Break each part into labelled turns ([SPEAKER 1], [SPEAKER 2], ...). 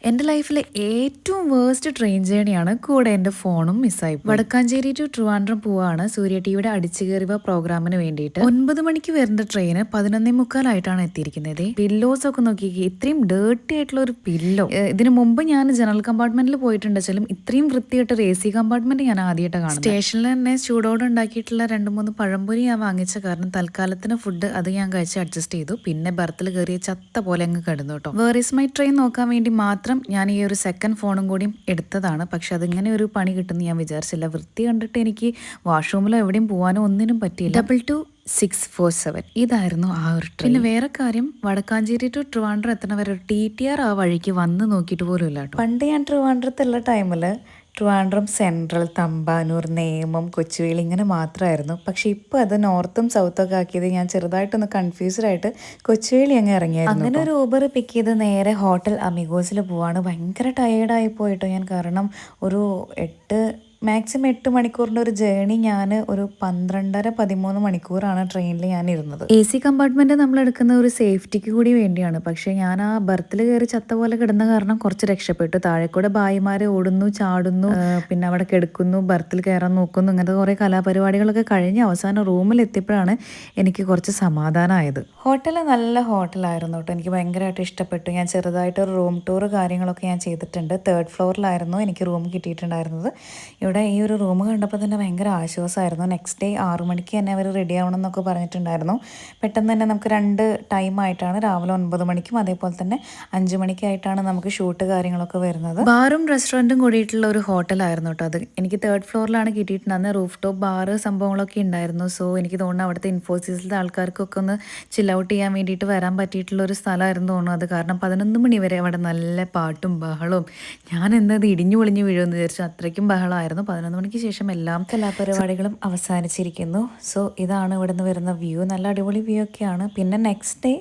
[SPEAKER 1] എൻ്റെ ലൈഫിലെ ഏറ്റവും വേസ്റ്റ് ട്രെയിൻ ജേണിയാണ് കൂടെ എൻ്റെ ഫോണും മിസ്സായി. വടക്കാഞ്ചേരി ടു ട്രിവാൻഡ്രം പോവാണ് സൂര്യ ടിവിയുടെ അടിച്ചു കയറിവ പ്രോഗ്രാമിന് വേണ്ടിയിട്ട്. 9 മണിക്ക് വരുന്ന ട്രെയിന് 11:45 എത്തിയിരിക്കുന്നത്. പില്ലോസ് ഒക്കെ നോക്കി, ഇത്രയും ഡേർട്ടി ആയിട്ടുള്ള ഒരു പില്ലോ. ഇതിനു മുമ്പ് ഞാൻ ജനറൽ കമ്പാർട്ട്മെന്റിൽ പോയിട്ടുണ്ടെങ്കിലും ഇത്രയും വൃത്തിയായിട്ട് ഒരു AC കമ്പാർട്ട്മെന്റ് ഞാൻ ആദ്യമായിട്ട് കാണുന്നത്. സ്റ്റേഷനിൽ തന്നെ ചൂടോടെ ഉണ്ടാക്കിയിട്ടുള്ള 2-3 പഴംപൊരി ഞാൻ വാങ്ങിച്ച കാരണം തൽക്കാലത്തിന് ഫുഡ് അത് ഞാൻ കഴിച്ച് അഡ്ജസ്റ്റ് ചെയ്തു. പിന്നെ ബർത്തിൽ കയറിയ ചത്ത പോലെ അങ്ങ് കിടന്നു കേട്ടോ. വേർ ഇസ് മൈ ട്രെയിൻ നോക്കാൻ വേണ്ടി മാത്രം ഞാൻ ഈ ഒരു സെക്കൻഡ് ഫോണും കൂടി എടുത്തതാണ്. പക്ഷെ അതിങ്ങനെ ഒരു പണി കിട്ടുമെന്ന് ഞാൻ വിചാരിച്ചില്ല. വൃത്തി കണ്ടിട്ട് എനിക്ക് വാഷ്റൂമിലോ എവിടെയും പോകാനോ ഒന്നിനും പറ്റിയില്ല. 22647 ഇതായിരുന്നു ആ ഒരു ട്രെയിൻ. പിന്നെ വേറെ കാര്യം, വടക്കാഞ്ചേരി ടു ട്രിവാൻഡ്രം എത്തണ വരെ ഒരു TTR ആ വഴിക്ക് വന്ന് നോക്കിയിട്ട് പോലും ഇല്ല കേട്ടോ. പണ്ട് ഞാൻ ട്രിവാൻഡ്രത്തുള്ള ടൈമിൽ ട്രിവാൻഡ്രം സെൻട്രൽ, തമ്പാനൂർ, നേമം, കൊച്ചുവേളി ഇങ്ങനെ മാത്രമായിരുന്നു. പക്ഷെ ഇപ്പോൾ അത് നോർത്തും സൗത്തൊക്കെ ആക്കിയത് ഞാൻ ചെറുതായിട്ടൊന്ന് കൺഫ്യൂസ്ഡ് ആയിട്ട് കൊച്ചുവേളി അങ്ങ് ഇറങ്ങിയായിരുന്നു. അങ്ങനെ ഒരു ഊബർ പിക്ക് ചെയ്ത് നേരെ ഹോട്ടൽ അമിഗോസിൽ പോവാണ്. ഭയങ്കര ടയേർഡായി പോയിട്ടോ ഞാൻ. കാരണം ഒരു മാക്സിമം 8 മണിക്കൂറിൻ്റെ ഒരു ജേണി ഞാൻ ഒരു 12-13 മണിക്കൂറാണ് ട്രെയിനിൽ ഞാൻ ഇരുന്നത്. AC കമ്പാർട്ട്മെൻറ്റ് നമ്മൾ എടുക്കുന്ന ഒരു സേഫ്റ്റിക്ക് കൂടി വേണ്ടിയാണ്. പക്ഷേ ഞാൻ ആ ബർത്തിൽ കയറി ചത്ത പോലെ കിടന്ന കാരണം കുറച്ച് രക്ഷപ്പെട്ടു. താഴെക്കൂടെ ഭായിമാരെ ഓടുന്നു, ചാടുന്നു, പിന്നെ അവിടെ കിടക്കുന്നു, ബർത്തിൽ കയറാൻ നോക്കുന്നു, ഇങ്ങനത്തെ കുറേ കലാപരിപാടികളൊക്കെ കഴിഞ്ഞ് അവസാനം റൂമിൽ എത്തിയപ്പോഴാണ് എനിക്ക് കുറച്ച് സമാധാനമായത്. ഹോട്ടൽ നല്ല ഹോട്ടലായിരുന്നു കേട്ടോ. എനിക്ക് ഭയങ്കരമായിട്ട് ഇഷ്ടപ്പെട്ടു. ഞാൻ ചെറുതായിട്ടൊരു റൂം ടൂർ കാര്യങ്ങളൊക്കെ ഞാൻ ചെയ്തിട്ടുണ്ട്. 3rd ഫ്ലോറിലായിരുന്നു എനിക്ക് റൂം കിട്ടിയിട്ടുണ്ടായിരുന്നത്. ഇവിടെ ഈ ഒരു റൂം കണ്ടപ്പോൾ തന്നെ ഭയങ്കര ആശ്വാസമായിരുന്നു. നെക്സ്റ്റ് ഡേ 6 മണിക്ക് തന്നെ അവർ റെഡി ആവണം എന്നൊക്കെ പറഞ്ഞിട്ടുണ്ടായിരുന്നു. പെട്ടെന്ന് തന്നെ നമുക്ക് 2 ടൈമായിട്ടാണ്, രാവിലെ 9 മണിക്കും അതേപോലെ തന്നെ 5 മണിക്കായിട്ടാണ് നമുക്ക് ഷൂട്ട് കാര്യങ്ങളൊക്കെ വരുന്നത്. ബാറും റെസ്റ്റോറൻറ്റും കൂടിയിട്ടുള്ള ഒരു ഹോട്ടലായിരുന്നു കേട്ടോ അത്. എനിക്ക് 3rd ഫ്ലോറിലാണ് കിട്ടിയിട്ടുണ്ടായിരുന്നത്. റൂഫ് ടോപ്പ് ബാറ് സംഭവങ്ങളൊക്കെ ഉണ്ടായിരുന്നു. സോ എനിക്ക് തോന്നുന്നു അവിടുത്തെ ഇൻഫോസിസിലെ ആൾക്കാർക്കൊക്കെ ഒന്ന് ചിൽ ഔട്ട് ചെയ്യാൻ വേണ്ടിയിട്ട് വരാൻ പറ്റിയിട്ടുള്ള ഒരു സ്ഥലമായിരുന്നു തോന്നുന്നു അത്. കാരണം 11 മണി വരെ അവിടെ നല്ല പാട്ടും ബഹളവും. ഞാൻ എന്തത് ഇടിഞ്ഞു പൊളിഞ്ഞു വീഴുമെന്ന് വിചാരിച്ചു. അത്രയ്ക്കും ബഹളമായിരുന്നു. 11 മണിക്ക് ശേഷം എല്ലാ കലാപരിപാടികളും അവസാനിച്ചിരിക്കുന്നു. സോ ഇതാണ് ഇവിടെ നിന്ന് വരുന്ന വ്യൂ. നല്ല അടിപൊളി വ്യൂ ഒക്കെയാണ്. പിന്നെ നെക്സ്റ്റ് ഡേ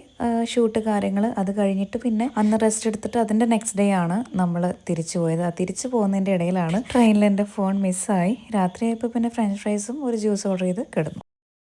[SPEAKER 1] ഷൂട്ട് കാര്യങ്ങൾ അത് കഴിഞ്ഞിട്ട് പിന്നെ അന്ന് റെസ്റ്റ് എടുത്തിട്ട് അതിൻ്റെ നെക്സ്റ്റ് ഡേ ആണ് നമ്മൾ തിരിച്ചു പോയത്. ആ തിരിച്ചു പോകുന്നതിൻ്റെ ഇടയിലാണ് ട്രെയിനിൽ എൻ്റെ ഫോൺ മിസ്സായി. രാത്രിയായപ്പോൾ പിന്നെ ഫ്രഞ്ച് ഫ്രൈസും ഒരു ജ്യൂസ് ഓർഡർ ചെയ്ത് കിടന്നു.